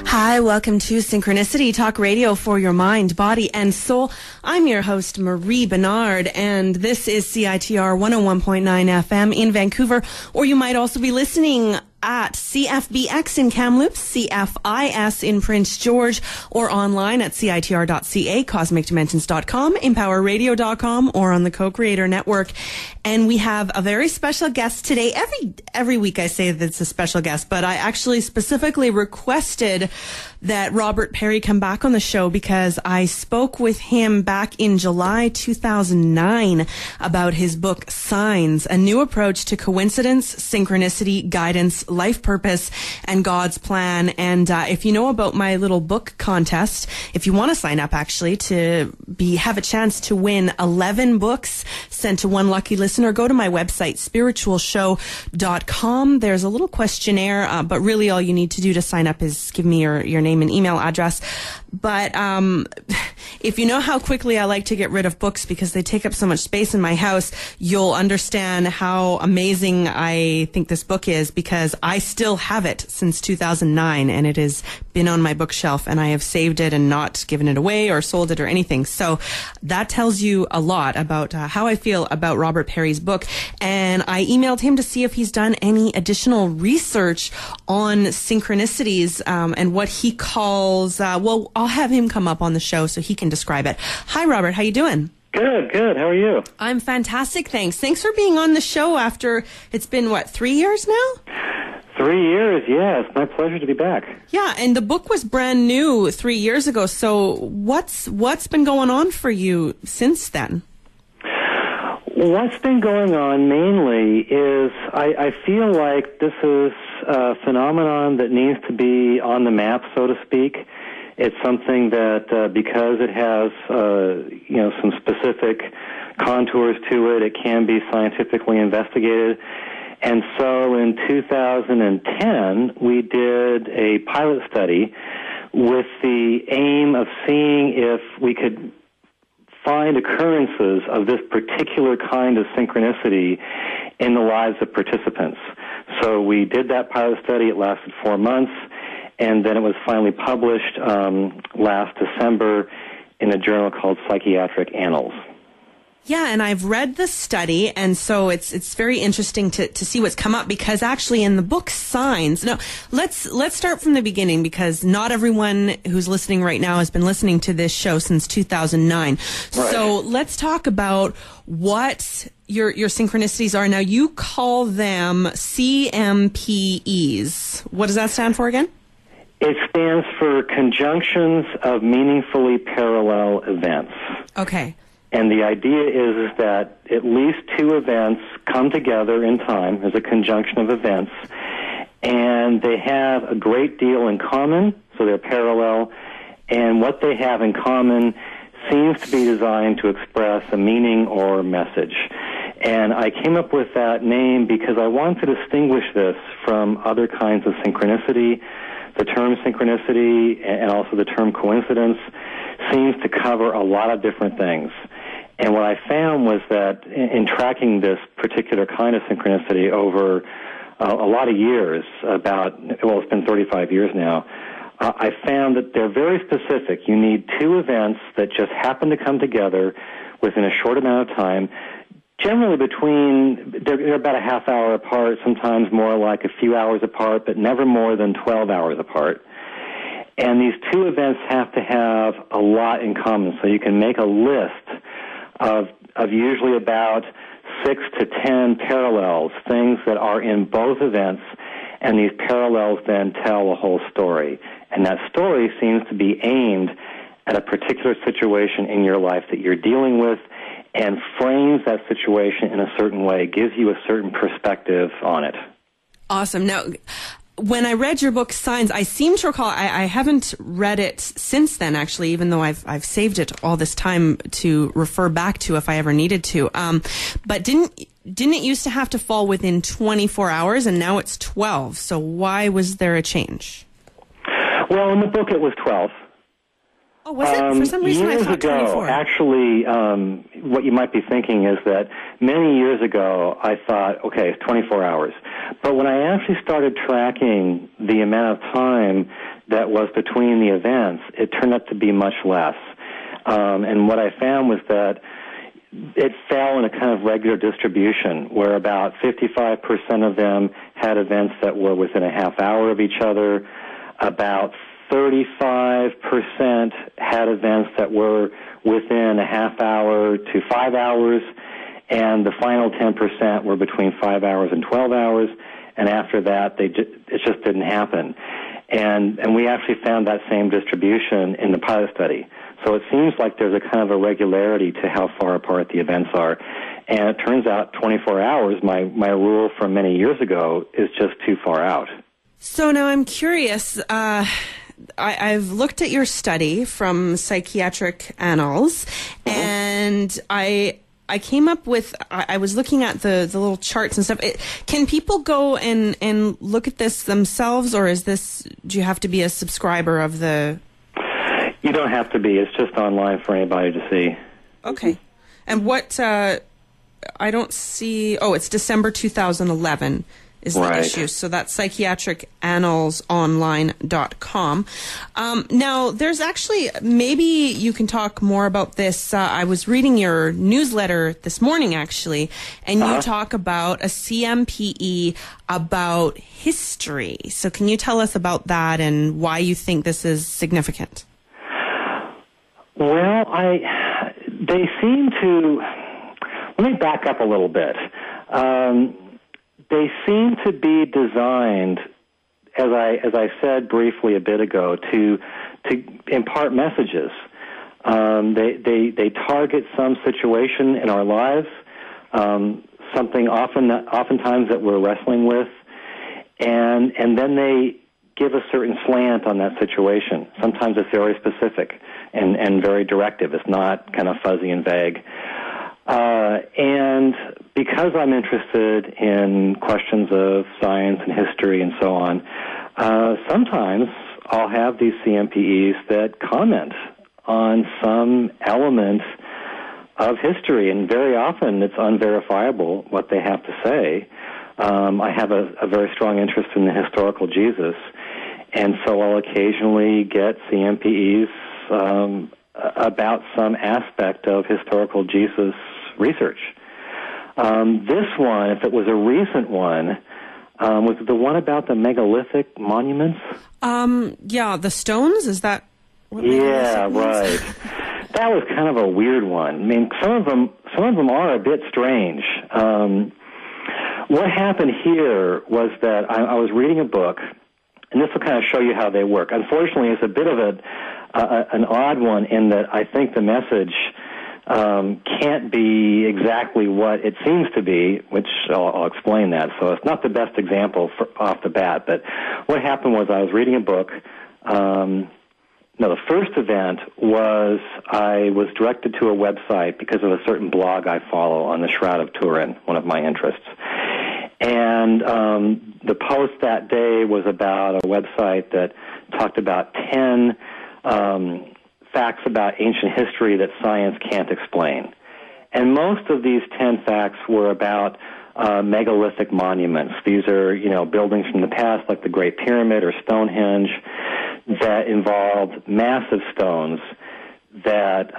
Hi, welcome to Synchronicity, talk radio for your mind, body, and soul. I'm your host, Marie Benard, and this is CITR 101.9 FM in Vancouver, or you might also be listening at CFBX in Kamloops, CFIS in Prince George, or online at CITR.ca, CosmicDimensions.com, EmpowerRadio.com, or on the Co-Creator Network. And we have a very special guest today. Every week I say that it's a special guest, but I actually specifically requested that Robert Perry come back on the show because I spoke with him back in July 2009 about his book, Signs, a new approach to coincidence, synchronicity, guidance, life purpose, and God's plan. And if you know about my little book contest, if you want to sign up actually to have a chance to win 11 books sent to one lucky listener, go to my website, spiritualshow.com. There's a little questionnaire, but really all you need to do to sign up is give me your name and email address. But if you know how quickly I like to get rid of books because they take up so much space in my house, you'll understand how amazing I think this book is, because I still have it since 2009, and it has been on my bookshelf, and I have saved it and not given it away or sold it or anything. So that tells you a lot about how I feel about Robert Perry's book. And I emailed him to see if he's done any additional research on synchronicities and what he calls, well, I'll have him come up on the show so he can describe it. Hi, Robert. How you doing? Good. How are you? I'm fantastic, thanks. Thanks for being on the show after it's been, 3 years now? 3 years, yeah. It's my pleasure to be back. Yeah, and the book was brand new 3 years ago. So what's been going on for you since then? What's been going on mainly is I feel like this is a phenomenon that needs to be on the map, so to speak. It's something that because it has some specific contours to it, it can be scientifically investigated. And so in 2010, we did a pilot study with the aim of seeing if we could find occurrences of this particular kind of synchronicity in the lives of participants. So we did that pilot study. It lasted 4 months, and then it was finally published last December in a journal called Psychiatric Annals. Yeah, and I've read the study, and so it's very interesting to see what's come up, because actually in the book Signs, no, let's start from the beginning, because not everyone who's listening right now has been listening to this show since 2009. Right. So let's talk about what your synchronicities are. Now, you call them CMPEs. What does that stand for again? It stands for Conjunctions of Meaningfully Parallel Events. Okay. And the idea is that at least two events come together in time as a conjunction of events, and they have a great deal in common, so they're parallel, and what they have in common seems to be designed to express a meaning or message. And I came up with that name because I want to distinguish this from other kinds of synchronicity. The term synchronicity and also the term coincidence seems to cover a lot of different things. And what I found was that in tracking this particular kind of synchronicity over a lot of years, it's been 35 years now, I found that they're very specific. You need two events that just happen to come together within a short amount of time, generally they're about a half hour apart, sometimes more like a few hours apart, but never more than 12 hours apart. And these two events have to have a lot in common, so you can make a list of usually about 6 to 10 parallels, things that are in both events, and these parallels then tell a whole story. And that story seems to be aimed at a particular situation in your life that you're dealing with, and frames that situation in a certain way, gives you a certain perspective on it. Awesome. Now, when I read your book, Signs, I seem to recall, I haven't read it since then, actually, even though I've saved it all this time to refer back to if I ever needed to. But didn't it used to have to fall within 24 hours, and now it's 12? So why was there a change? Well, in the book it was 12. Oh, was it? For some reason I thought 24. Years ago, actually, what you might be thinking is that many years ago I thought, okay, it's 24 hours. But when I actually started tracking the amount of time that was between the events, it turned out to be much less. And what I found was that it fell in a kind of regular distribution, where about 55% of them had events that were within a half hour of each other. About 35% had events that were within a half hour to 5 hours, and the final 10% were between 5 hours and 12 hours, and after that, it just didn't happen. And we actually found that same distribution in the pilot study. So it seems like there's a kind of a regularity to how far apart the events are. And it turns out 24 hours, my rule from many years ago, is just too far out. So now I'm curious. I've looked at your study from Psychiatric Annals, and I came up with, I was looking at the little charts and stuff. Can people go and look at this themselves, or do you have to be a subscriber of the... You don't have to be. It's just online for anybody to see. Okay. And what, I don't see, it's December 2011 is the issue. So that's psychiatricannalsonline.com. Now, there's actually, maybe you can talk more about this. I was reading your newsletter this morning, actually, and you talk about a CMPE about history. So can you tell us about that and why you think this is significant? Well, they seem to, let me back up a little bit. They seem to be designed, as I said briefly a bit ago, to impart messages. They target some situation in our lives, something oftentimes that we're wrestling with, and then they give a certain slant on that situation. Sometimes it's very specific and very directive. It's not kind of fuzzy and vague. And because I'm interested in questions of science and history and so on, sometimes I'll have these CMPEs that comment on some element of history, and very often it's unverifiable what they have to say. I have a very strong interest in the historical Jesus, and so I'll occasionally get CMPEs about some aspect of historical Jesus research. This one, if it was a recent one, was the one about the megalithic monuments? Yeah, the stones, is that what Yeah, right. That was kind of a weird one. I mean, some of them are a bit strange. What happened here was that I was reading a book, and this will kind of show you how they work. Unfortunately, it's a bit of an odd one in that I think the message can't be exactly what it seems to be, which I'll explain that. So it's not the best example off the bat. But what happened was I was reading a book. The first event was I was directed to a website because of a certain blog I follow on the Shroud of Turin, one of my interests. And the post that day was about a website that talked about 10 facts about ancient history that science can't explain. And most of these 10 facts were about megalithic monuments. These are, buildings from the past like the Great Pyramid or Stonehenge that involved massive stones that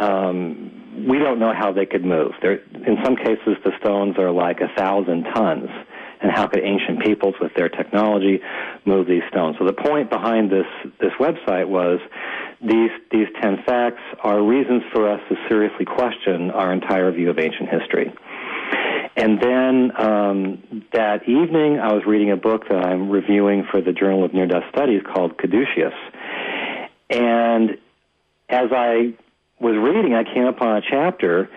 we don't know how they could move. In some cases, the stones are like 1,000 tons. And how could ancient peoples with their technology move these stones? So the point behind this website was these 10 facts are reasons for us to seriously question our entire view of ancient history. And then that evening, I was reading a book that I'm reviewing for the Journal of Near-Death Studies called Caduceus. And as I was reading, I came upon a chapter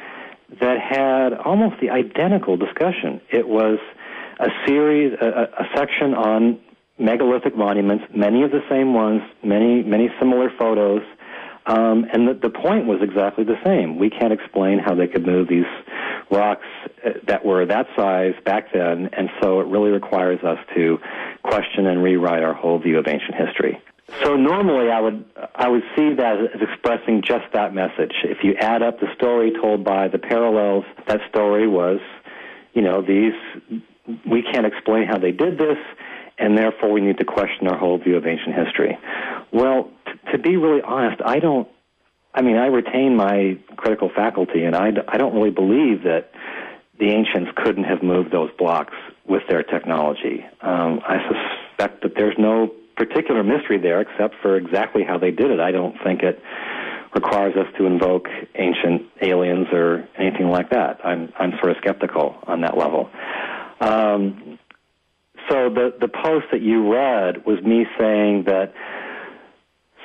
that had almost the identical discussion. It was a section on megalithic monuments, many of the same ones, many similar photos, and the point was exactly the same. We can't explain how they could move these rocks that were that size back then, and so it really requires us to question and rewrite our whole view of ancient history. So normally I would see that as expressing just that message. If you add up the story told by the parallels, that story was, we can't explain how they did this, and therefore we need to question our whole view of ancient history. Well, to be really honest, I retain my critical faculty, and I don't really believe that the ancients couldn't have moved those blocks with their technology. I suspect that there's no particular mystery there except for exactly how they did it. I don't think it requires us to invoke ancient aliens or anything like that. I'm sort of skeptical on that level. So the post that you read was me saying that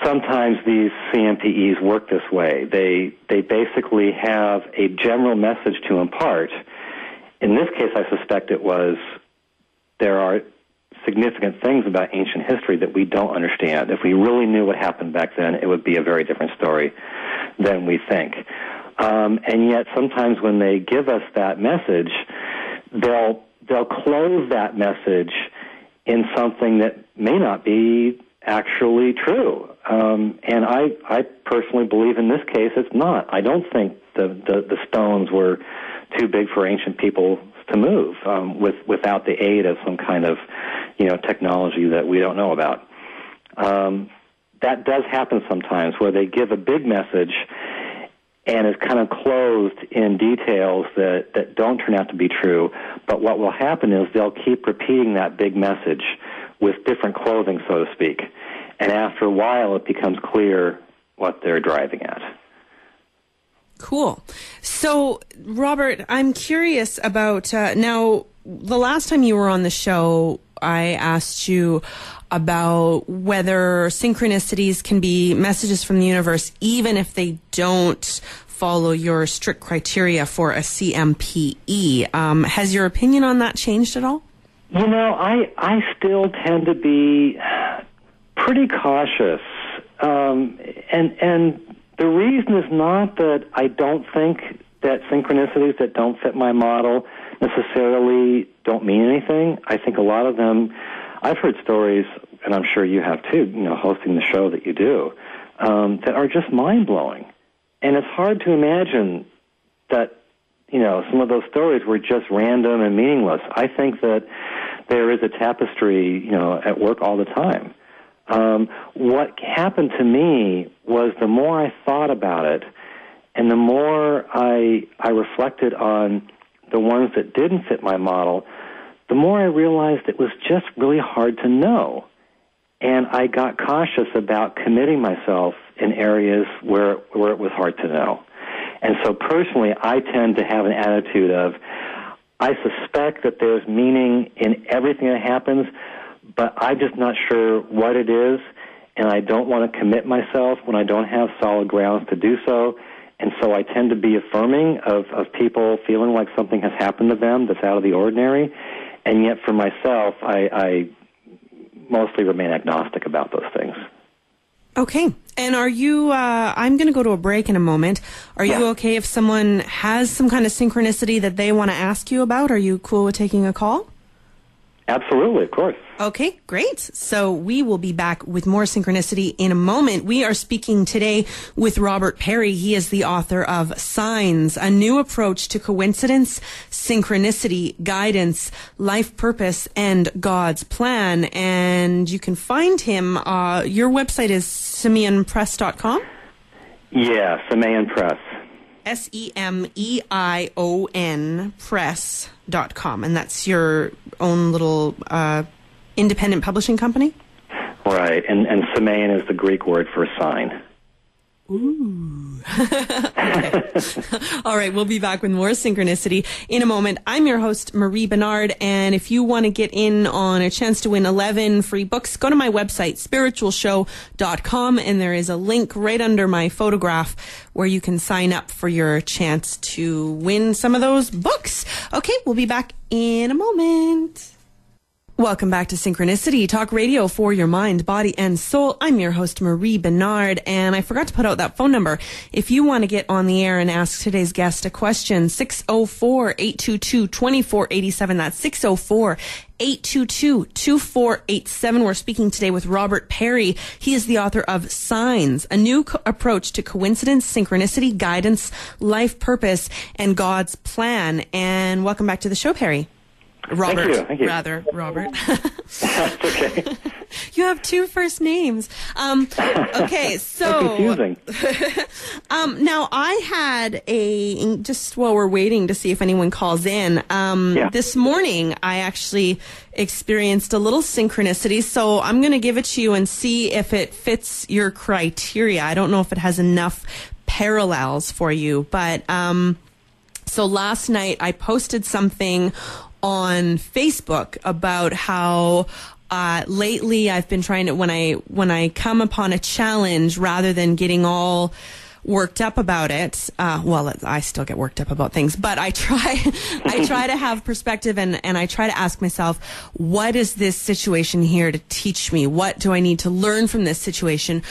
sometimes these CMPEs work this way. They basically have a general message to impart. In this case, I suspect it was there are significant things about ancient history that we don't understand. If we really knew what happened back then, it would be a very different story than we think. And yet, sometimes when they give us that message, they'll close that message in something that may not be actually true. And I personally believe in this case it's not. I don't think the stones were too big for ancient people to move without the aid of some kind of technology that we don't know about. That does happen sometimes where they give a big message and it's kind of closed in details that don't turn out to be true. But what will happen is they'll keep repeating that big message with different clothing, so to speak. And after a while, it becomes clear what they're driving at. Cool. So, Robert, I'm curious about, now, the last time you were on the show, I asked you about whether synchronicities can be messages from the universe even if they don't follow your strict criteria for a CMPE. Has your opinion on that changed at all? I still tend to be pretty cautious. And the reason is not that I don't think that synchronicities that don't fit my model necessarily don't mean anything. I think a lot of them, I've heard stories, and I'm sure you have too, hosting the show that you do, that are just mind-blowing. And it's hard to imagine that, some of those stories were just random and meaningless. I think that there is a tapestry, at work all the time. What happened to me was the more I thought about it and the more I reflected on the ones that didn't fit my model, the more I realized it was just really hard to know. And I got cautious about committing myself in areas where it was hard to know. And so personally, I tend to have an attitude of, I suspect that there's meaning in everything that happens, but I'm just not sure what it is, and I don't want to commit myself when I don't have solid grounds to do so. And so I tend to be affirming of people feeling like something has happened to them that's out of the ordinary. And yet for myself, I mostly remain agnostic about those things. Okay. And are you, I'm going to go to a break in a moment. Are you okay if someone has some kind of synchronicity that they want to ask you about? Are you cool with taking a call? Absolutely, of course. Okay, great. So we will be back with more synchronicity in a moment. We are speaking today with Robert Perry. He is the author of Signs, a new approach to coincidence, synchronicity, guidance, life purpose, and God's plan. And you can find him. Your website is SemionPress.com? Yeah, Semeion Press. SEMEION Press.com. And that's your own little independent publishing company? Right. And Semeion is the Greek word for sign. Ooh. All right, we'll be back with more synchronicity in a moment. I'm your host, Marie Benard, and if you want to get in on a chance to win 11 free books, go to my website, spiritualshow.com, and there is a link right under my photograph where you can sign up for your chance to win some of those books. Okay, we'll be back in a moment. Welcome back to Synchronicity, talk radio for your mind, body, and soul. I'm your host, Marie Benard, and I forgot to put out that phone number. If you want to get on the air and ask today's guest a question, 604-822-2487. That's 604-822-2487. We're speaking today with Robert Perry. He is the author of Signs, a new approach to coincidence, synchronicity, guidance, life purpose, and God's plan. And welcome back to the show, Perry. Robert. Thank you. Rather, Robert. That's okay. You have two first names. Okay, so confusing. Now I had just while we're waiting to see if anyone calls in. This morning I actually experienced a little synchronicity, so I'm going to give it to you and see if it fits your criteria. I don't know if it has enough parallels for you, but so last night I posted something on Facebook about how lately I've been trying to, when I come upon a challenge, rather than getting all worked up about it, I still get worked up about things, but I try to have perspective, and I try to ask myself, what is this situation here to teach me? What do I need to learn from this situation?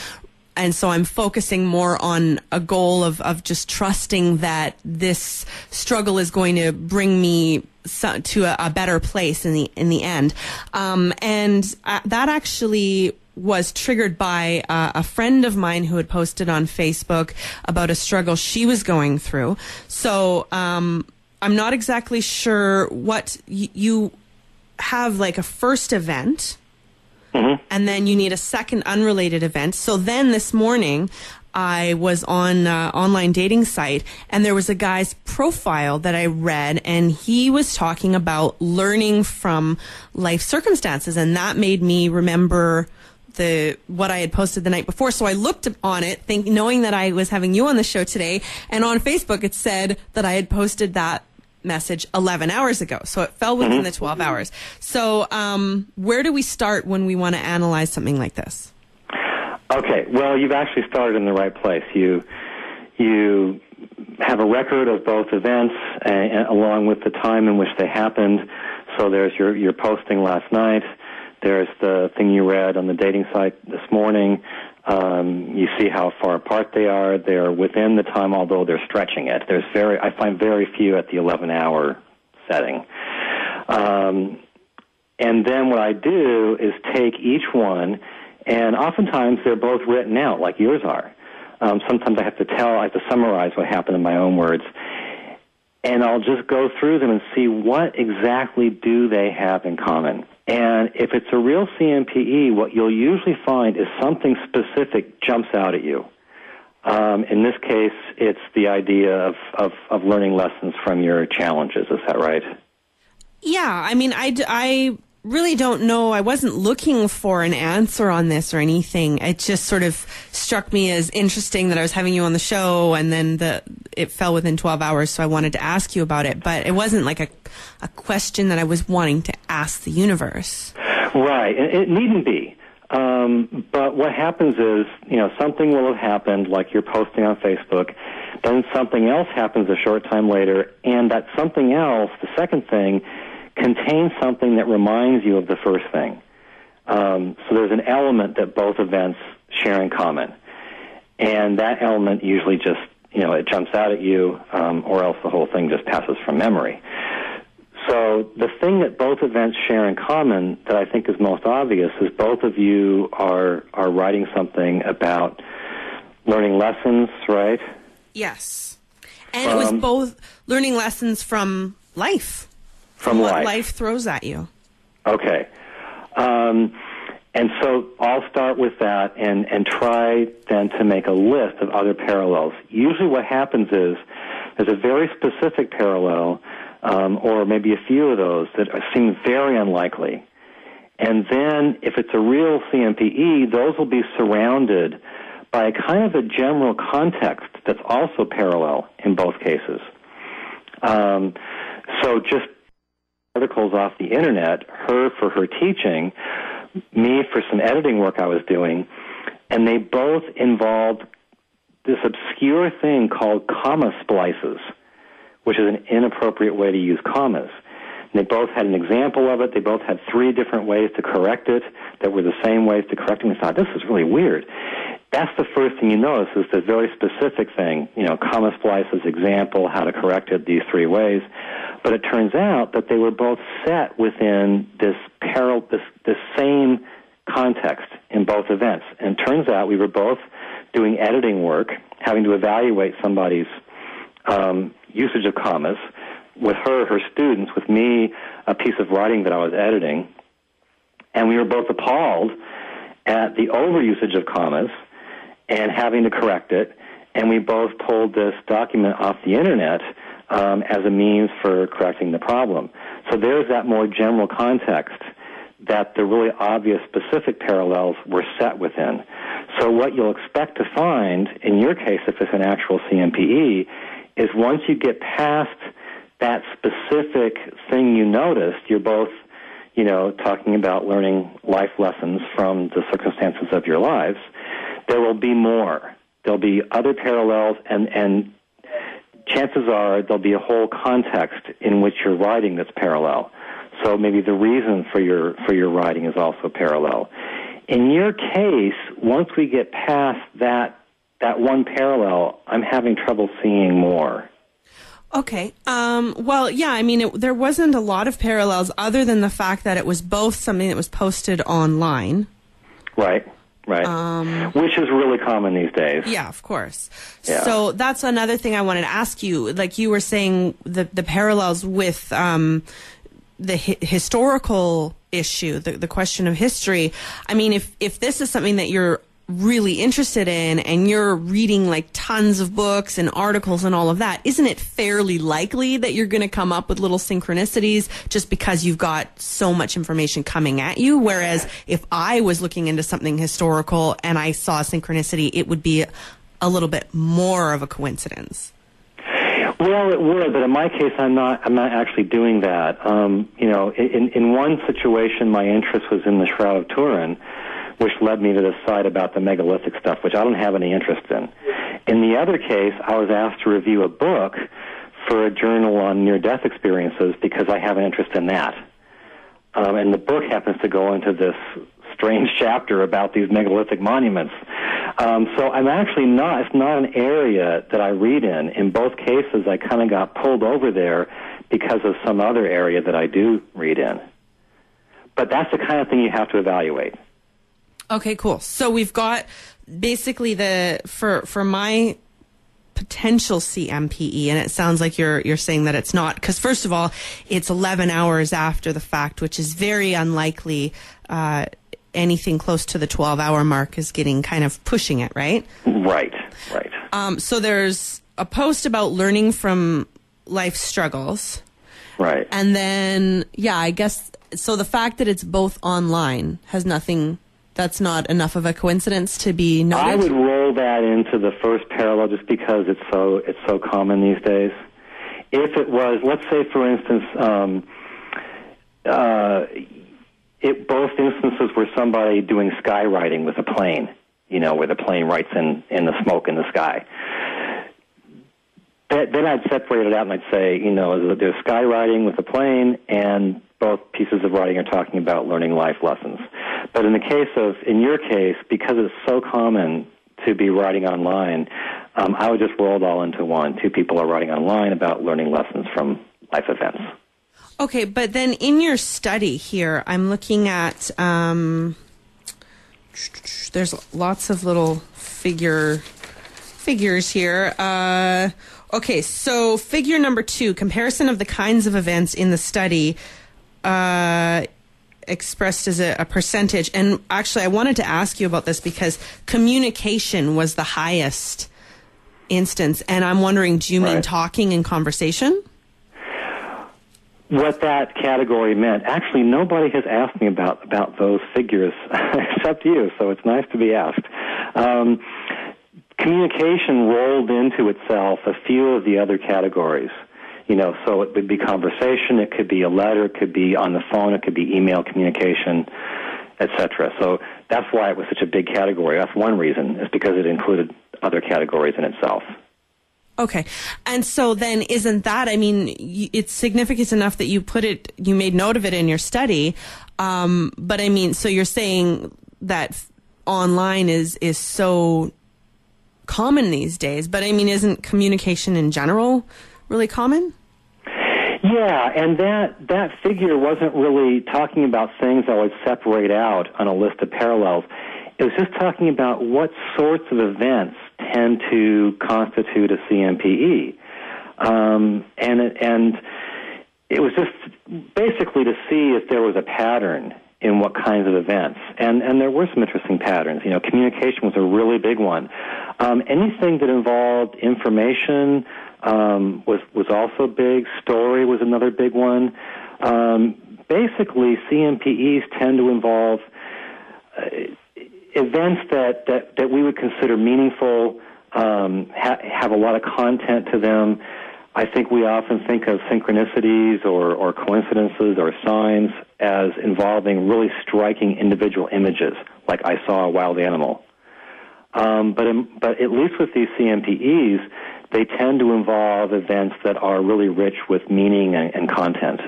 And so I'm focusing more on a goal of just trusting that this struggle is going to bring me to a better place in the end. And that actually was triggered by a friend of mine who had posted on Facebook about a struggle she was going through. So I'm not exactly sure what you have, like a first event. Mm-hmm. And then you need a second unrelated event. So then this morning, I was on an online dating site, and there was a guy's profile that I read, and he was talking about learning from life circumstances, and that made me remember what I had posted the night before. So I looked on it, knowing that I was having you on the show today, and on Facebook it said that I had posted that message 11 hours ago. So it fell within the 12 hours. So where do we start when we want to analyze something like this? Okay, well, you've actually started in the right place. You have a record of both events along with the time in which they happened. So there's your posting last night. There's the thing you read on the dating site this morning. You see how far apart they are. They're within the time, although they're stretching it. I find very few at the 11-hour setting. And then what I do is take each one, and oftentimes they're both written out like yours are. Sometimes I have to summarize what happened in my own words. And I'll just go through them and see what exactly do they have in common. And if it's a real CMPE, what you'll usually find is something specific jumps out at you. In this case, it's the idea of learning lessons from your challenges. Is that right? Yeah, I mean, I really don't know. I wasn't looking for an answer on this or anything. It just sort of struck me as interesting that I was having you on the show, and then it fell within 12 hours, so I wanted to ask you about it. But it wasn't like a question that I was wanting to ask the universe. Right. It needn't be. But what happens is, something will have happened, like you're posting on Facebook, then something else happens a short time later, and that something else, the second thing, contains something that reminds you of the first thing. So there's an element that both events share in common. And that element usually just, it jumps out at you, or else the whole thing just passes from memory. So the thing that both events share in common that I think is most obvious is both of you are writing something about learning lessons, right? Yes. And it was both learning lessons from life. From what life. Life throws at you. Okay. And so I'll start with that and try then to make a list of other parallels. Usually what happens is there's a very specific parallel, or maybe a few of those that seem very unlikely. And then if it's a real CMPE, those will be surrounded by a kind of a general context that's also parallel in both cases. So just articles off the internet, her for her teaching, me for some editing work I was doing, and they both involved this obscure thing called comma splices, which is an inappropriate way to use commas. And they both had an example of it. They both had 3 different ways to correct it that were the same ways to correct it. And I thought, this is really weird. That's the first thing you notice is this very specific thing, comma splices, example, how to correct it, these 3 ways. But it turns out that they were both set within this same context in both events. And it turns out we were both doing editing work, having to evaluate somebody's usage of commas, with her students, with me, a piece of writing that I was editing, and we were both appalled at the overusage of commas and having to correct it, and we both pulled this document off the internet as a means for correcting the problem. So there's that more general context that the really obvious specific parallels were set within. So what you'll expect to find, in your case, if it's an actual CMPE, is once you get past that specific thing you noticed, you're both, talking about learning life lessons from the circumstances of your lives, there will be more. There'll be other parallels, and chances are there'll be a whole context in which you're writing that's parallel. So maybe the reason for your writing is also parallel. In your case, once we get past that one parallel, I'm having trouble seeing more. Okay. Well, yeah, I mean, there wasn't a lot of parallels other than the fact that it was both something that was posted online. Right. Which is really common these days. Yeah, of course. Yeah. So that's another thing I wanted to ask you. Like you were saying, the parallels with the historical issue, the question of history. I mean, if this is something that you're really interested in and you're reading like tons of books and articles and all of that, isn't it fairly likely that you're going to come up with little synchronicities just because you've got so much information coming at you? Whereas if I was looking into something historical and I saw a synchronicity, it would be a little bit more of a coincidence. Well, it would, but in my case, I'm not actually doing that. In one situation, my interest was in the Shroud of Turin, which led me to this site about the megalithic stuff, which I don't have any interest in. In the other case, I was asked to review a book for a journal on near-death experiences because I have an interest in that. And the book happens to go into this strange chapter about these megalithic monuments. So I'm actually not, it's not an area that I read in. In both cases, I kind of got pulled over there because of some other area that I do read in. But that's the kind of thing you have to evaluate. Okay, cool. So we've got basically for my potential CMPE, and it sounds like you're saying that it's not, because first of all, it's 11 hours after the fact, which is very unlikely. Anything close to the 12-hour mark is getting kind of pushing it, right? Right. So there's a post about learning from life struggles. Right. And then, yeah, I guess, so the fact that it's both online has nothing... That's not enough of a coincidence to be noted? I would roll that into the first parallel just because it's so common these days. If it was, let's say, for instance, both instances were somebody doing skywriting with a plane, where the plane writes in the smoke in the sky. Then I'd separate it out and I'd say, there's skywriting with a plane, and both pieces of writing are talking about learning life lessons. But in your case, because it's so common to be writing online, I would just roll it all into one. Two people are writing online about learning lessons from life events. Okay, but then in your study here, I'm looking at, there's lots of little figures here. Okay, so figure number 2, comparison of the kinds of events in the study, expressed as a percentage. And actually, I wanted to ask you about this because communication was the highest instance. And I'm wondering, do you mean talking and conversation? What that category meant. Actually, nobody has asked me about those figures except you, so it's nice to be asked. Communication rolled into itself a few of the other categories. So it would be conversation, it could be a letter, it could be on the phone, it could be email communication, etc. So that's why it was such a big category. That's one reason, is because it included other categories in itself. Okay. And so then isn't that, it's significant enough that you made note of it in your study, but so you're saying that online is so common these days, but isn't communication in general really common? Yeah, and that figure wasn't really talking about things I would separate out on a list of parallels. It was just talking about what sorts of events tend to constitute a CMPE. And it was just basically to see if there was a pattern in what kinds of events. And there were some interesting patterns. Communication was a really big one. Anything that involved information was also big. Story was another big one. Basically, CMPEs tend to involve events that we would consider meaningful, have a lot of content to them. I think we often think of synchronicities or coincidences or signs as involving really striking individual images, like I saw a wild animal. But at least with these CMPEs, they tend to involve events that are really rich with meaning and content.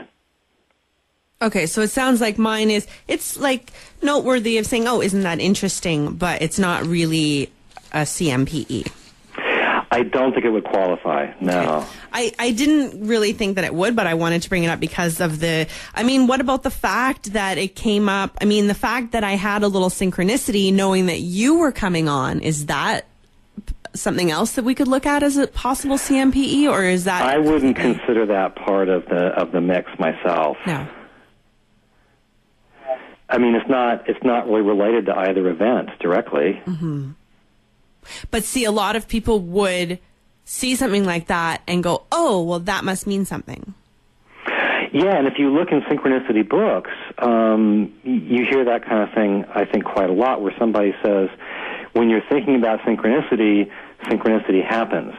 Okay, so it sounds like mine it's like noteworthy of saying, oh, isn't that interesting, but it's not really a CMPE. I don't think it would qualify, no. Okay. I didn't really think that it would, but I wanted to bring it up because of what about the fact that it came up? The fact that I had a little synchronicity knowing that you were coming on, is that something else that we could look at as a possible CMPE, or is that... I wouldn't consider that part of the mix myself. No. It's not really related to either event directly. Mm-hmm. But see, a lot of people would see something like that and go, oh, well, that must mean something. Yeah, and if you look in synchronicity books, you hear that kind of thing, I think, quite a lot, where somebody says, when you're thinking about synchronicity happens.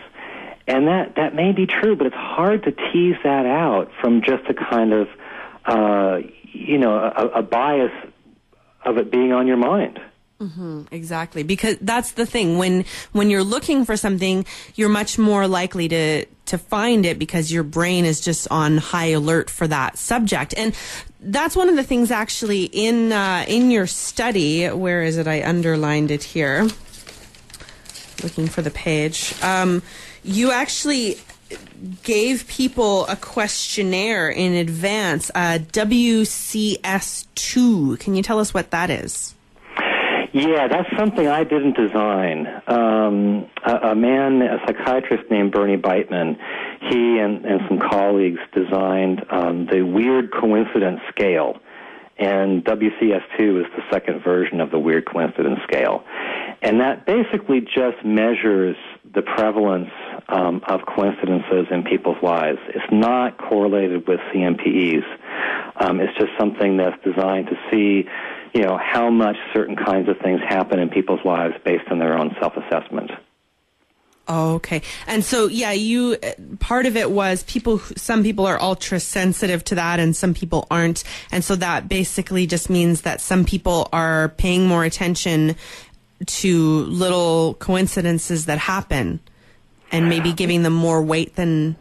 And that may be true, but it's hard to tease that out from just a kind of, a bias of it being on your mind. Mm-hmm, exactly, because that's the thing. When you're looking for something, you're much more likely to find it because your brain is just on high alert for that subject. And that's one of the things actually in your study. Where is it? I underlined it here. Looking for the page. You actually gave people a questionnaire in advance, WCS2. Can you tell us what that is? Yeah, that's something I didn't design. A psychiatrist named Bernie Beitman, he and some colleagues designed the weird coincidence scale. And WCS2 is the second version of the weird coincidence scale. And that basically just measures the prevalence of coincidences in people's lives. It's not correlated with CMPEs. It's just something that's designed to see, how much certain kinds of things happen in people's lives based on their own self-assessment. Oh, okay. And so, part of it was some people are ultra sensitive to that and some people aren't. And so that basically just means that some people are paying more attention to little coincidences that happen and maybe giving them more weight than...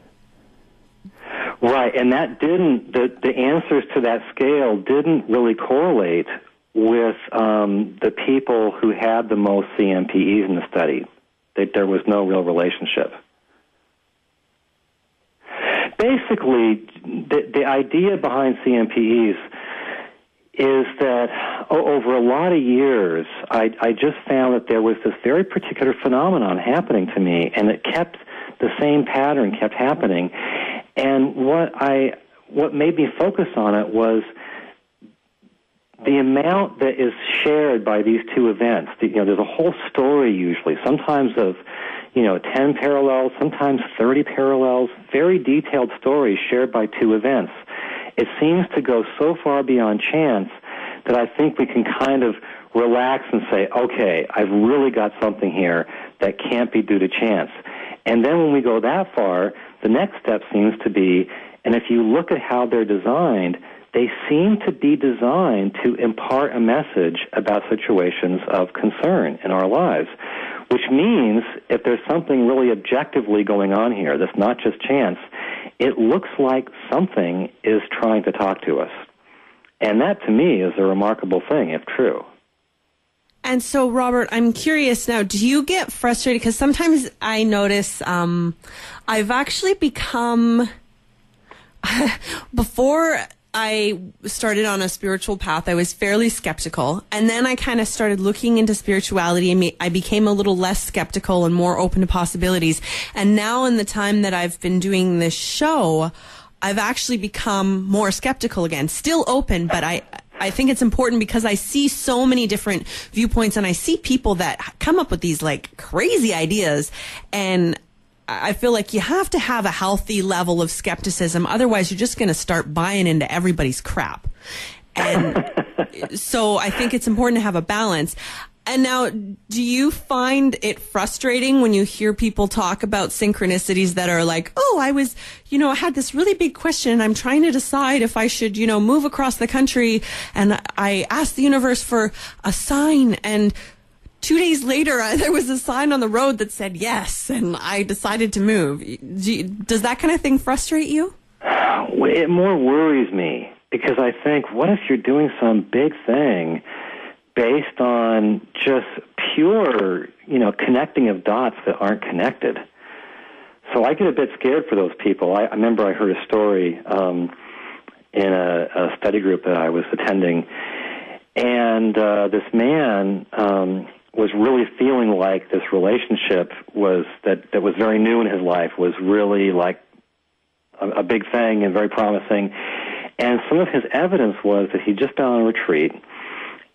Right, and that the answers to that scale didn't really correlate with the people who had the most CMPEs in the study. There was no real relationship. Basically, the idea behind CMPEs is that over a lot of years, I just found that there was this very particular phenomenon happening to me, and the same pattern kept happening. And what made me focus on it was the amount that is shared by these two events. There's a whole story usually, sometimes of 10 parallels, sometimes 30 parallels, very detailed stories shared by two events. It seems to go so far beyond chance that I think we can kind of relax and say, okay, I've really got something here that can't be due to chance. And then when we go that far, the next step seems to be, and if you look at how they're designed, they seem to be designed to impart a message about situations of concern in our lives, which means if there's something really objectively going on here that's not just chance, it looks like something is trying to talk to us. And that, to me, is a remarkable thing, if true. And so, Robert, I'm curious now, do you get frustrated? Because sometimes I notice I've actually become, before I started on a spiritual path, I was fairly skeptical. And then I kind of started looking into spirituality, and I became a little less skeptical and more open to possibilities. And now in the time that I've been doing this show, I've actually become more skeptical again. Still open, but I think it's important because I see so many different viewpoints, and I see people that come up with these like crazy ideas, and I feel like you have to have a healthy level of skepticism. Otherwise, you're just going to start buying into everybody's crap. And so I think it's important to have a balance. And now, do you find it frustrating when you hear people talk about synchronicities that are like, oh, I was, I had this really big question and I'm trying to decide if I should, move across the country, and I asked the universe for a sign, and 2 days later there was a sign on the road that said yes, and I decided to move. Does that kind of thing frustrate you? It more worries me, because I think, what if you're doing some big thing based on just pure, connecting of dots that aren't connected? So I get a bit scared for those people. I remember I heard a story in a study group that I was attending, and this man was really feeling like this relationship that was very new in his life was really like a big thing and very promising. And some of his evidence was that he'd just been on a retreat,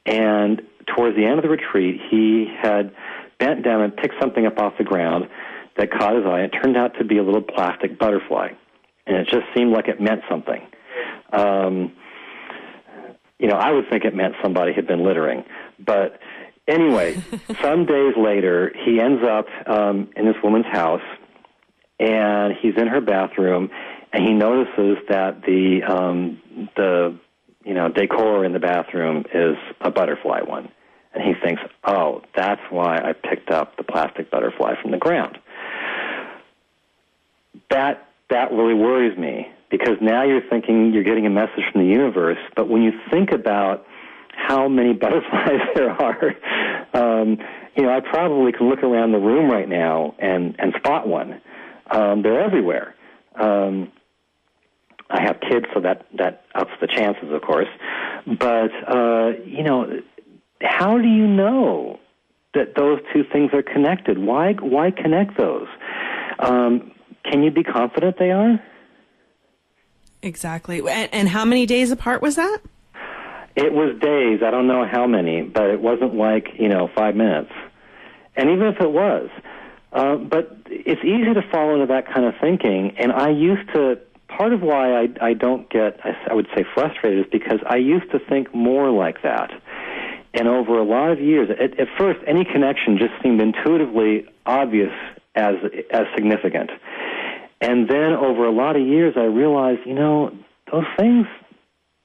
and towards the end of the retreat, he had bent down and picked something up off the ground that caught his eye. It turned out to be a little plastic butterfly, and it just seemed like it meant something. I would think it meant somebody had been littering. But anyway, some days later, he ends up in this woman's house, and he's in her bathroom, and he notices that the decor in the bathroom is a butterfly one. And he thinks, oh, that's why I picked up the plastic butterfly from the ground. That really worries me, because now you're thinking you're getting a message from the universe, but when you think about how many butterflies there are, I probably can look around the room right now and spot one. They're everywhere. I have kids, so that ups the chances, of course. But, how do you know that those two things are connected? Why connect those? Can you be confident they are? Exactly. And how many days apart was that? It was days. I don't know how many, but it wasn't like, 5 minutes. And even if it was, but it's easy to fall into that kind of thinking, and I used to. Part of why I don't get, I would say, frustrated is because I used to think more like that. And over a lot of years, at first, any connection just seemed intuitively obvious as significant. And then over a lot of years, I realized, those things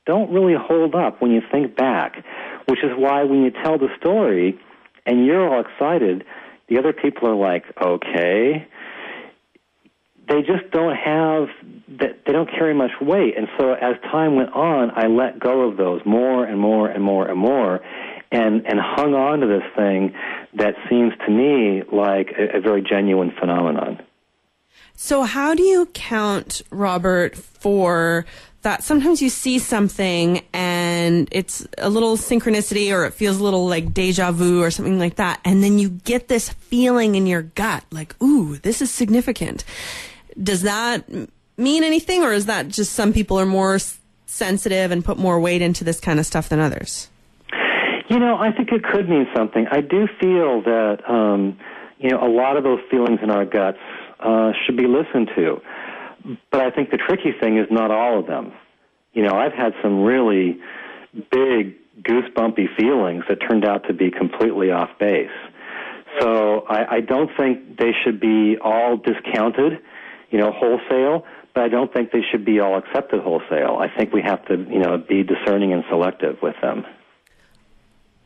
don't really hold up when you think back, which is why when you tell the story and you're all excited, the other people are like, okay. They just don't they don't carry much weight. And so as time went on, I let go of those more and more and more and more, and hung on to this thing that seems to me like a very genuine phenomenon. So how do you count, Robert, for that? Sometimes you see something and it's a little synchronicity, or it feels a little like deja vu or something like that, and then you get this feeling in your gut like, ooh, this is significant. Does that mean anything, or is that just some people are more sensitive and put more weight into this kind of stuff than others? I think it could mean something. I do feel that, a lot of those feelings in our guts should be listened to. But I think the tricky thing is not all of them. I've had some really big goosebumpy feelings that turned out to be completely off base. So I don't think they should be all discounted, wholesale, but I don't think they should be all accepted wholesale. I think we have to, be discerning and selective with them.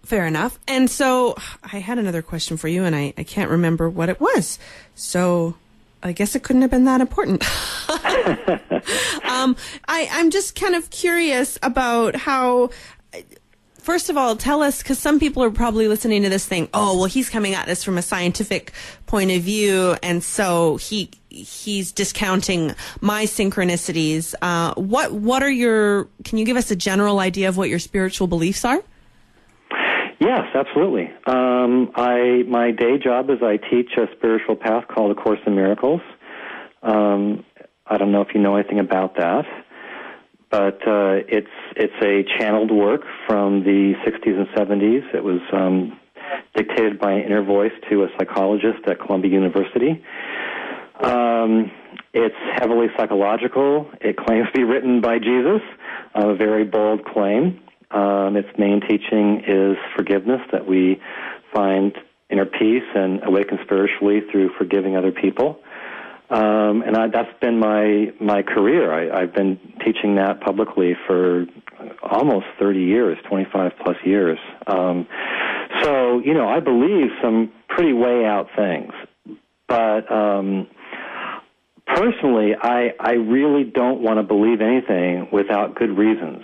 Fair enough. And so I had another question for you, and I can't remember what it was. So I guess it couldn't have been that important. I'm just kind of curious about how, first of all, tell us, because some people are probably listening to this thing, oh, well, he's coming at this from a scientific point of view, and so he's discounting my synchronicities. What are can you give us a general idea of what your spiritual beliefs are? Yes, absolutely. My day job is I teach a spiritual path called A Course in Miracles. I don't know if you know anything about that, but it's a channeled work from the 60s and 70s. It was dictated by an inner voice to a psychologist at Columbia University. It's heavily psychological. It claims to be written by Jesus, a very bold claim. Its main teaching is forgiveness, that we find inner peace and awaken spiritually through forgiving other people. That's been my career. I've been teaching that publicly for almost 30 years, 25 plus years. So, I believe some pretty way out things. But personally, I really don't want to believe anything without good reasons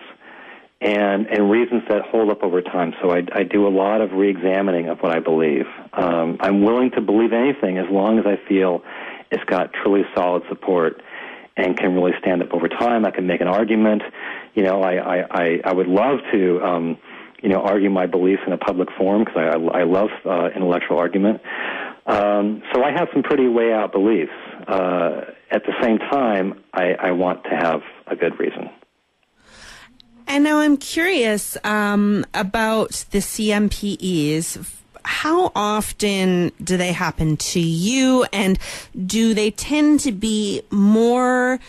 and reasons that hold up over time. So I do a lot of re-examining of what I believe. I'm willing to believe anything as long as I feel it's got truly solid support and can really stand up over time. I can make an argument. I would love to, argue my beliefs in a public forum because I love intellectual argument. So I have some pretty way out beliefs. At the same time, I want to have a good reason. And now I'm curious about the CMPEs. How often do they happen to you, and do they tend to be more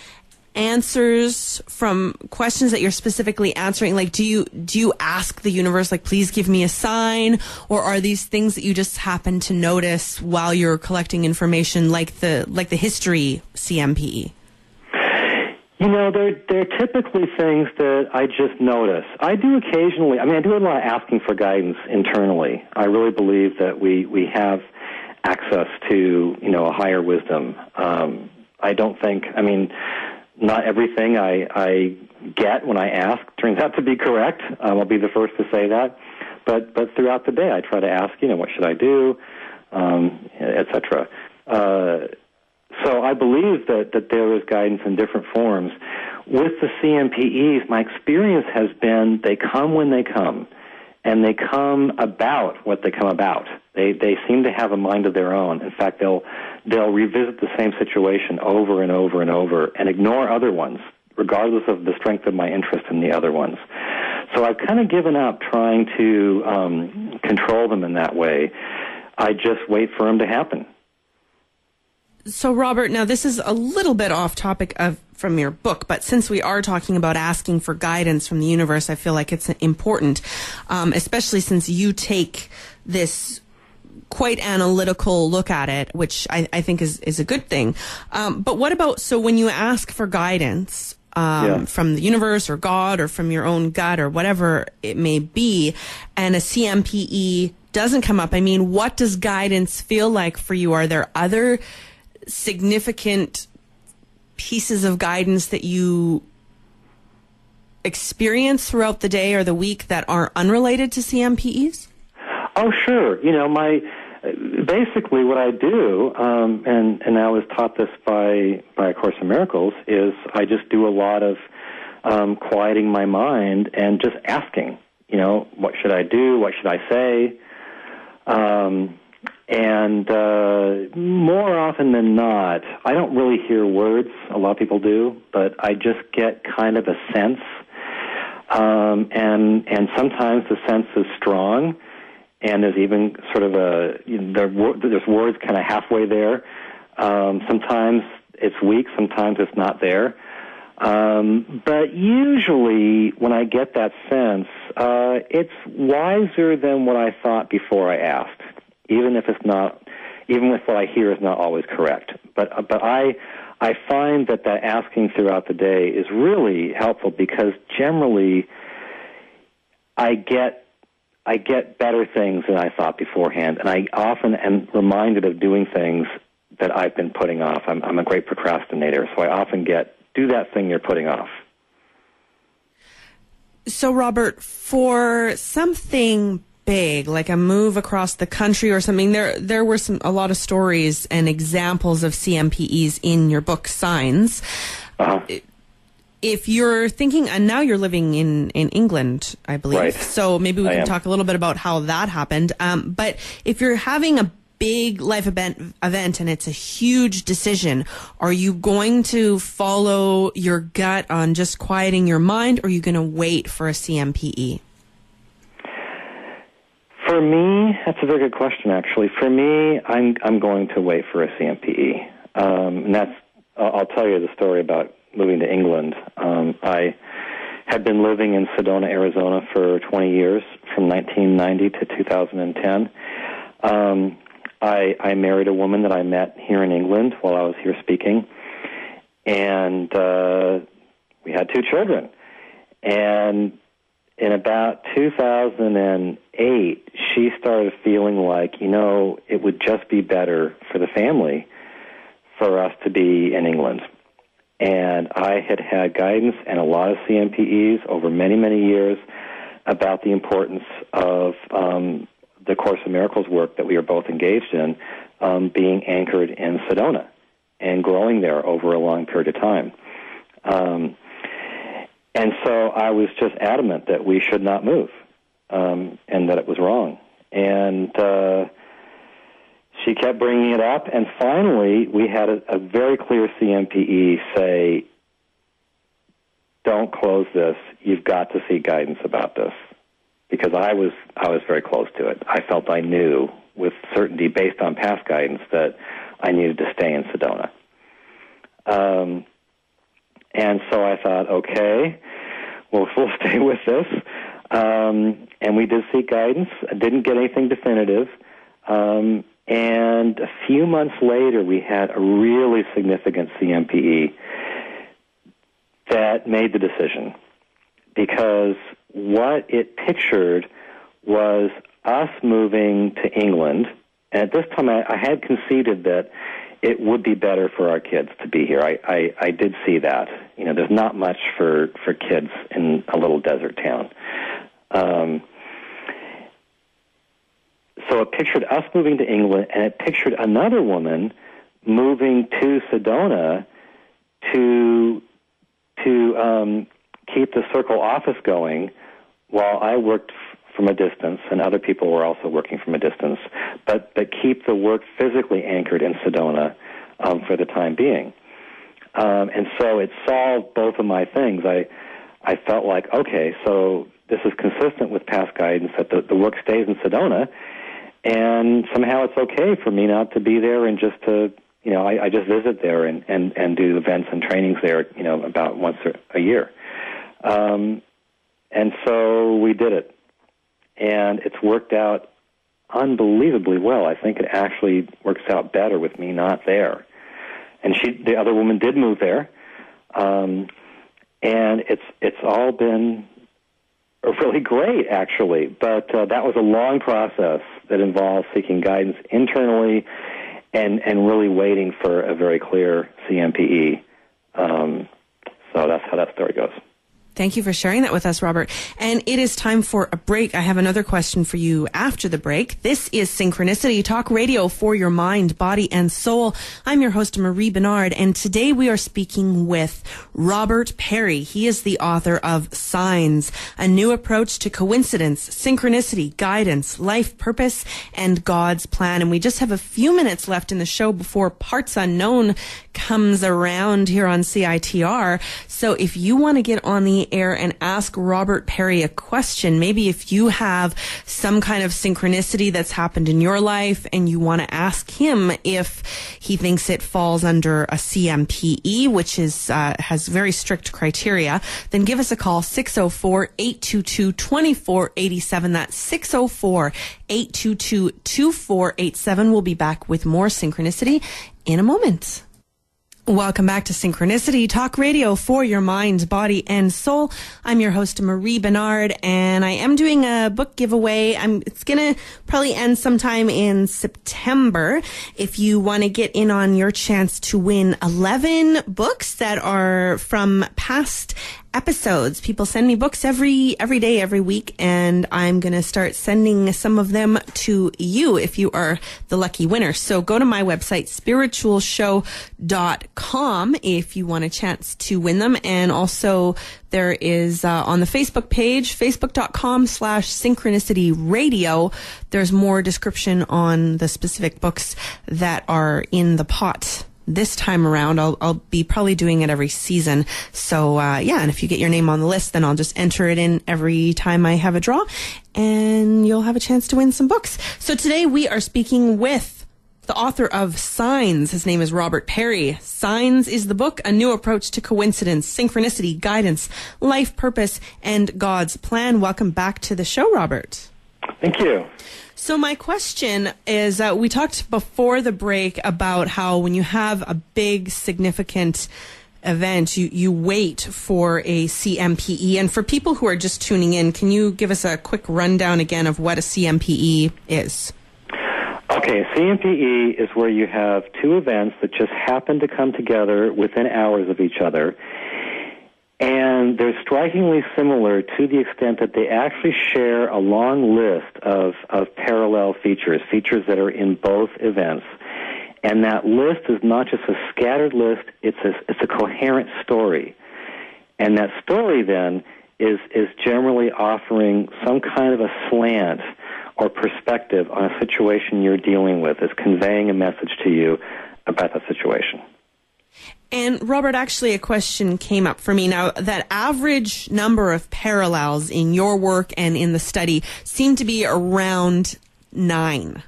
answers from questions that you're specifically answering? Like, do you ask the universe, like, please give me a sign, or are these things that you just happen to notice while you're collecting information, like the history CMPE? They're typically things that I just notice. I do occasionally, I do a lot of asking for guidance internally. I really believe that we have access to, a higher wisdom. I don't think, not everything I get when I ask turns out to be correct. I'll be the first to say that. But throughout the day, I try to ask, what should I do, et cetera. So I believe that there is guidance in different forms. With the CMPEs, my experience has been they come when they come, and they come about what they come about. They seem to have a mind of their own. In fact, they'll revisit the same situation over and over and over and ignore other ones, regardless of the strength of my interest in the other ones. So I've kind of given up trying to control them in that way. I just wait for them to happen. So, Robert, now this is a little bit off topic from your book, but since we are talking about asking for guidance from the universe, I feel like it's important, especially since you take this quite analytical look at it, which I think is a good thing. But what about, so when you ask for guidance from the universe or God or from your own gut or whatever it may be, and a CMPE doesn't come up, what does guidance feel like for you? Are there other significant pieces of guidance that you experience throughout the day or the week that are unrelated to CMPEs? Oh, sure. Basically what I do, and I was taught this by A Course in Miracles, is I just do a lot of quieting my mind and just asking, what should I do? What should I say? And more often than not, I don't really hear words. A lot of people do, but I just get kind of a sense. And sometimes the sense is strong, and there's even sort of there's words kind of halfway there. Sometimes it's weak, sometimes it's not there. But usually when I get that sense, it's wiser than what I thought before I asked. Even if what I hear is not always correct. But I find that asking throughout the day is really helpful because generally I get better things than I thought beforehand, and I often am reminded of doing things that I've been putting off. I'm a great procrastinator, so I often do that thing you're putting off. So, Robert, for something big, like a move across the country or something, there were a lot of stories and examples of CMPEs in your book, Signs. Uh-huh. If you're thinking, and now you're living in England, I believe, right. So maybe we can talk a little bit about how that happened. But if you're having a big life event and it's a huge decision, are you going to follow your gut on just quieting your mind, or are you going to wait for a CMPE? For me, that's a very good question, actually. For me, I'm going to wait for a CMPE. And I'll tell you the story about moving to England. I had been living in Sedona, Arizona for 20 years, from 1990 to 2010. I married a woman that I met here in England while I was here speaking, and we had 2 children. And in about 2008, she started feeling like, it would just be better for the family for us to be in England. And I had guidance and a lot of CMPEs over many, many years about the importance of the Course in Miracles work that we are both engaged in, being anchored in Sedona and growing there over a long period of time. And so I was just adamant that we should not move, and that it was wrong. And she kept bringing it up, and finally we had a very clear CMPE say, don't close this. You've got to seek guidance about this. Because I was very close to it. I felt I knew with certainty, based on past guidance, that I needed to stay in Sedona. And so I thought, okay, we'll stay with this. And we did seek guidance. I didn't get anything definitive. And a few months later, we had a really significant CMPE that made the decision. Because what it pictured was us moving to England. And at this time, I had conceded that it would be better for our kids to be here. I did see that. There's not much for kids in a little desert town. So it pictured us moving to England, and it pictured another woman moving to Sedona to keep the Circle office going while I worked from a distance, and other people were also working from a distance, but keep the work physically anchored in Sedona for the time being. And so it solved both of my things. I felt like, okay, so this is consistent with past guidance that the work stays in Sedona, and somehow it's okay for me not to be there and just to, I just visit there and do events and trainings there, about once a year. And so we did it. And it's worked out unbelievably well. I think it actually works out better with me not there. And the other woman did move there. And it's all been really great, actually. But that was a long process that involved seeking guidance internally and really waiting for a very clear CMPE. So that's how that story goes. Thank you for sharing that with us, Robert. And it is time for a break. I have another question for you after the break. This is Synchronicity, talk radio for your mind, body, and soul. I'm your host, Marie Benard, and today we are speaking with Robert Perry. He is the author of Signs, a new approach to coincidence, synchronicity, guidance, life purpose, and God's plan. And we just have a few minutes left in the show before Parts Unknown comes around here on CITR. So if you want to get on the air and ask Robert Perry a question, maybe if you have some kind of synchronicity that's happened in your life and you want to ask him if he thinks it falls under a CMPE, which is has very strict criteria, then give us a call, 604-822-2487. That's 604-822-2487. We'll be back with more Synchronicity in a moment. Welcome back to Synchronicity, talk radio for your mind, body, and soul. I'm your host, Marie Benard, and I am doing a book giveaway. It's going to probably end sometime in September. If you want to get in on your chance to win 11 books that are from past episodes. People send me books every day, every week, and I'm going to start sending some of them to you if you are the lucky winner. So go to my website, spiritualshow.com, if you want a chance to win them. And also there is on the Facebook page, facebook.com/synchronicity radio. There's more description on the specific books that are in the pot. This time around, I'll be probably doing it every season. So, and if you get your name on the list, then I'll just enter it in every time I have a draw, and you'll have a chance to win some books. So today we are speaking with the author of Signs. His name is Robert Perry. Signs is the book, a new approach to coincidence, synchronicity, guidance, life purpose, and God's plan. Welcome back to the show, Robert. Thank you. So my question is, we talked before the break about how when you have a big, significant event, you wait for a CMPE. And for people who are just tuning in, can you give us a quick rundown again of what a CMPE is? Okay, CMPE is where you have two events that just happen to come together within hours of each other. And they're strikingly similar to the extent that they actually share a long list of parallel features that are in both events. And that list is not just a scattered list, it's a coherent story. And that story then is generally offering some kind of a slant or perspective on a situation you're dealing with, is conveying a message to you about the situation. And Robert, actually a question came up for me. Now, that average number of parallels in your work and in the study seem to be around 9.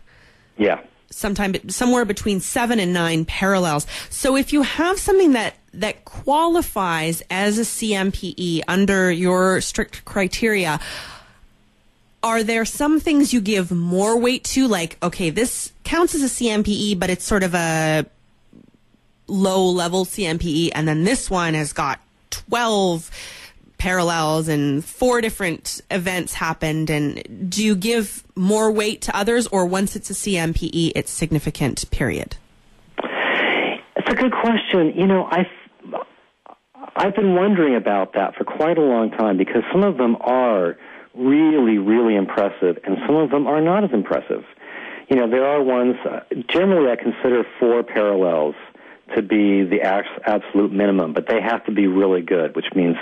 Yeah. Somewhere between 7 and 9 parallels. So if you have something that qualifies as a CMPE under your strict criteria, are there some things you give more weight to? Like, okay, this counts as a CMPE, but it's sort of a low-level CMPE, and then this one has got 12 parallels and 4 different events happened. And do you give more weight to others, or once it's a CMPE, it's significant, period? It's a good question. You know, I've been wondering about that for quite a long time, because some of them are really, really impressive, and some of them are not as impressive. You know, there are ones, generally I consider 4 parallels to be the absolute minimum, but they have to be really good, which means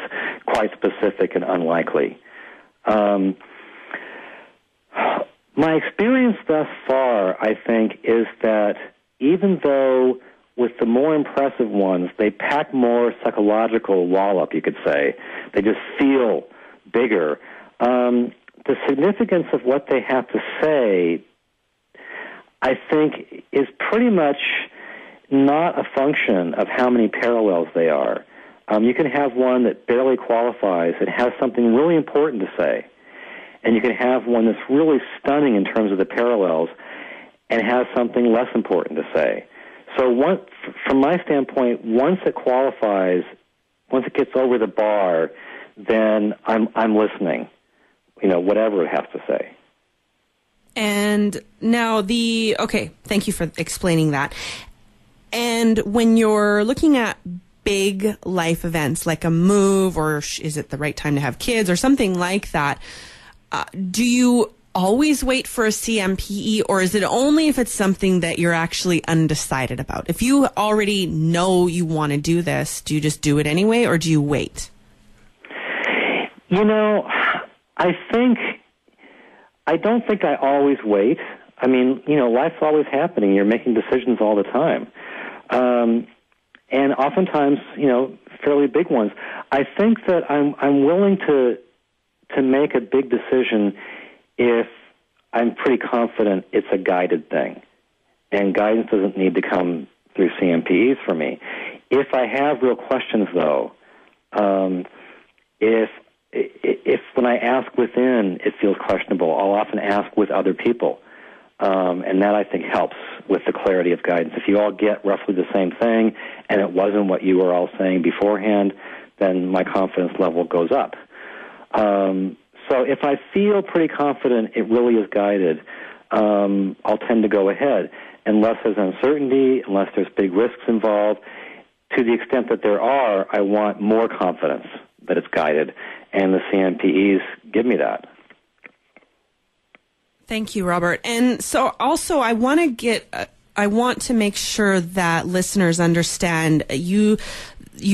quite specific and unlikely. My experience thus far, I think, is that even though with the more impressive ones, they pack more psychological wallop, you could say, they just feel bigger, the significance of what they have to say, I think, is pretty much not a function of how many parallels they are. You can have one that barely qualifies and has something really important to say, and you can have one that's really stunning in terms of the parallels and has something less important to say. So from my standpoint, once it qualifies, once it gets over the bar, then I'm listening, you know, whatever it has to say. And now thank you for explaining that. And when you're looking at big life events like a move, or is it the right time to have kids or something like that, do you always wait for a CMPE, or is it only if it's something that you're actually undecided about? If you already know you want to do this, do you just do it anyway, or do you wait? You know, I don't think I always wait. I mean, you know, life's always happening. You're making decisions all the time. And oftentimes, you know, fairly big ones. I think that I'm willing to make a big decision if I'm pretty confident it's a guided thing. And guidance doesn't need to come through CMPEs for me. If I have real questions, though, if when I ask within it feels questionable, I'll often ask with other people. And that, I think, helps with the clarity of guidance. If you all get roughly the same thing and it wasn't what you were all saying beforehand, then my confidence level goes up. So if I feel pretty confident it really is guided, I'll tend to go ahead. Unless there's uncertainty, unless there's big risks involved, to the extent that there are, I want more confidence that it's guided, and the CMPEs give me that. Thank you, Robert. And so also I want to make sure that listeners understand you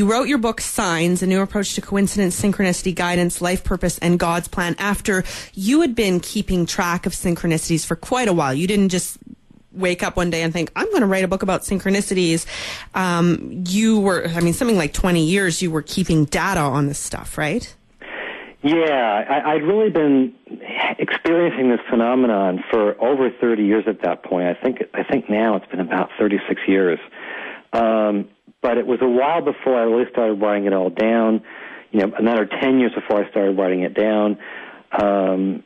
wrote your book, Signs, A New Approach to Coincidence, Synchronicity, Guidance, Life Purpose, and God's Plan after you had been keeping track of synchronicities for quite a while. You didn't just wake up one day and think, I'm going to write a book about synchronicities. You were, something like 20 years you were keeping data on this stuff, right? Yeah, I'd really been experiencing this phenomenon for over 30 years at that point. I think now it's been about 36 years. But it was a while before I really started writing it all down, another 10 years before I started writing it down, and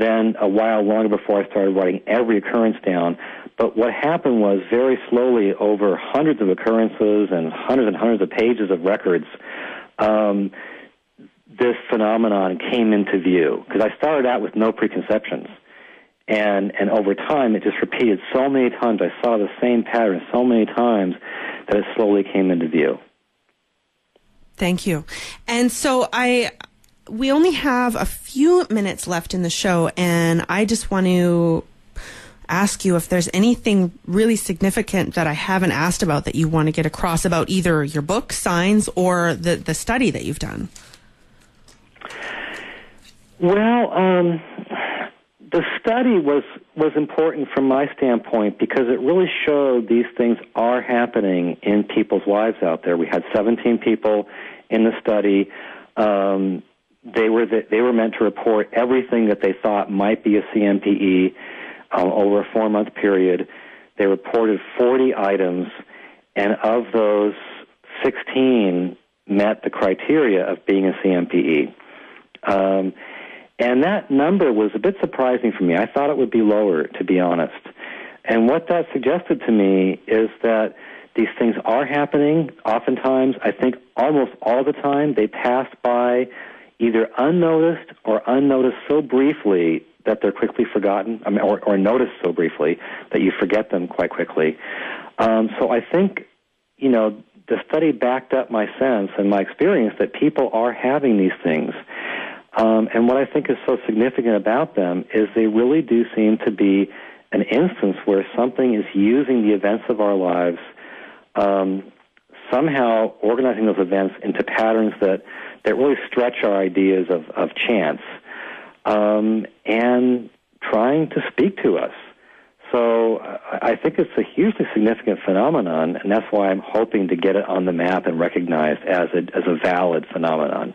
then a while longer before I started writing every occurrence down. But what happened was very slowly, over hundreds of occurrences and hundreds of pages of records, this phenomenon came into view. Because I started out with no preconceptions. And over time, it just repeated so many times. I saw the same pattern so many times that it slowly came into view. Thank you. And so we only have a few minutes left in the show, and I just want to ask you if there's anything really significant that I haven't asked about that you want to get across about either your book, Signs, or the study that you've done. Well, the study was important from my standpoint because it really showed these things are happening in people's lives out there. We had 17 people in the study. They were meant to report everything that they thought might be a CMPE over a 4-month period. They reported 40 items, and of those, 16 met the criteria of being a CMPE. And that number was a bit surprising for me. I thought it would be lower, to be honest. And what that suggested to me is that these things are happening. Oftentimes, I think almost all the time, they pass by either unnoticed or unnoticed so briefly that they're quickly forgotten, or noticed so briefly that you forget them quite quickly. So I think, the study backed up my sense and my experience that people are having these things. And what I think is so significant about them is they really do seem to be an instance where something is using the events of our lives, somehow organizing those events into patterns that really stretch our ideas of chance, and trying to speak to us. So I think it's a hugely significant phenomenon, and that's why I'm hoping to get it on the map and recognized as a valid phenomenon.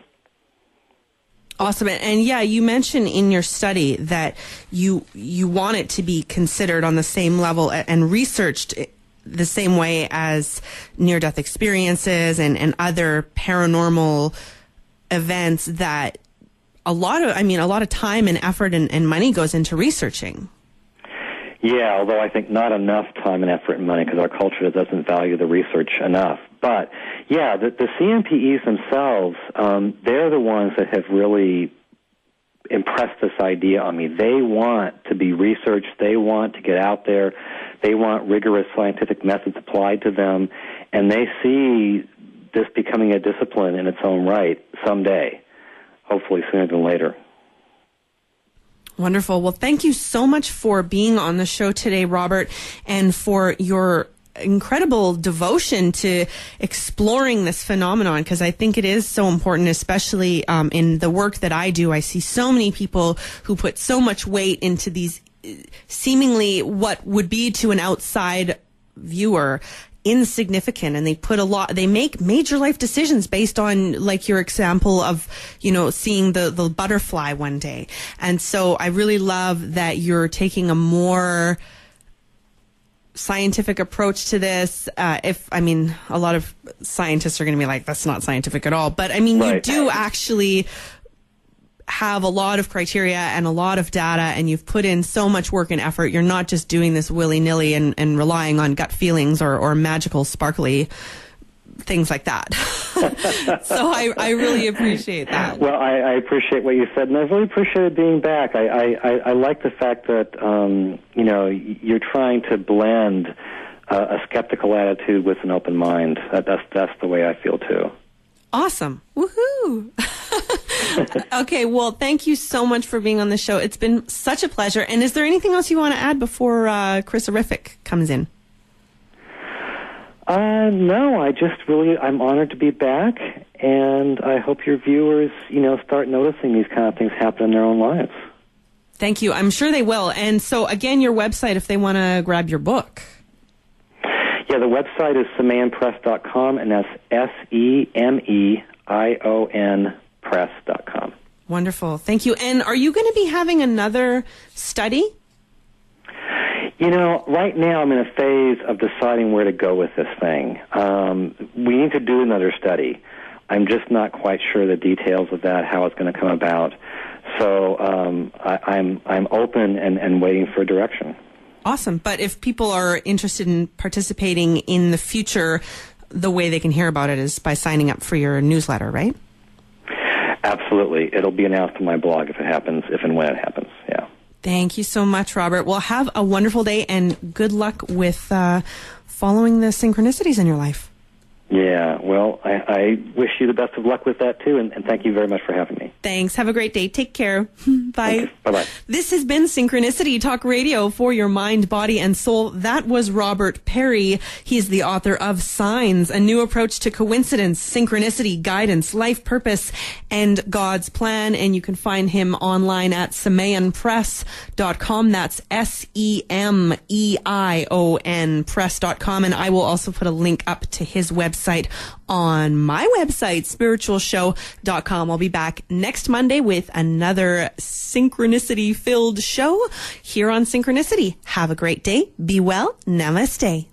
Awesome. And yeah, you mentioned in your study that you want it to be considered on the same level and researched the same way as near-death experiences and other paranormal events that a lot of time and effort and money goes into researching. Yeah, although I think not enough time and effort and money because our culture doesn't value the research enough. But, yeah, the CMPEs themselves, they're the ones that have really impressed this idea on me. They want to be researched. They want to get out there. They want rigorous scientific methods applied to them. And they see this becoming a discipline in its own right someday, hopefully sooner than later. Wonderful. Well, thank you so much for being on the show today, Robert, and for your incredible devotion to exploring this phenomenon, because I think it is so important, especially in the work that I do. I see so many people who put so much weight into these seemingly what would be to an outside viewer insignificant, and they make major life decisions based on, like your example of, seeing the butterfly one day. And so I really love that you're taking a more scientific approach to this. A lot of scientists are going to be like, that's not scientific at all. But right. You do actually have a lot of criteria and a lot of data, and you've put in so much work and effort. You're not just doing this willy-nilly and relying on gut feelings or magical, sparkly things like that. So I really appreciate that. Well, I appreciate what you said, and I really appreciated being back. I like the fact that, you're trying to blend a skeptical attitude with an open mind. That's the way I feel, too. Awesome. Woohoo! Okay, well, thank you so much for being on the show. It's been such a pleasure. And is there anything else you want to add before Chris-erific comes in? No, I'm honored to be back, and I hope your viewers, start noticing these kind of things happen in their own lives. Thank you. I'm sure they will. And so, again, your website, if they want to grab your book. Yeah, the website is semeinpress.com, and that's SEMEION press.com. Wonderful. Thank you. And are you going to be having another study? Right now I'm in a phase of deciding where to go with this thing. We need to do another study. I'm just not quite sure the details of that, how it's going to come about. So I'm open and waiting for direction. Awesome. But if people are interested in participating in the future, the way they can hear about it is by signing up for your newsletter, right? Absolutely. It'll be announced on my blog if and when it happens. Yeah. Thank you so much, Robert. Well, have a wonderful day and good luck with following the synchronicities in your life. Yeah, well, I wish you the best of luck with that, too, and thank you very much for having me. Thanks. Have a great day. Take care. Bye. Bye-bye. This has been Synchronicity Talk Radio for your mind, body, and soul. That was Robert Perry. He's the author of Signs, a new approach to coincidence, synchronicity, guidance, life purpose, and God's plan. And you can find him online at semeinpress.com. That's SEMEION press.com. And I will also put a link up to his website on my website, spiritualshow.com. I'll be back next Monday with another synchronicity-filled show here on Synchronicity. Have a great day. Be well. Namaste.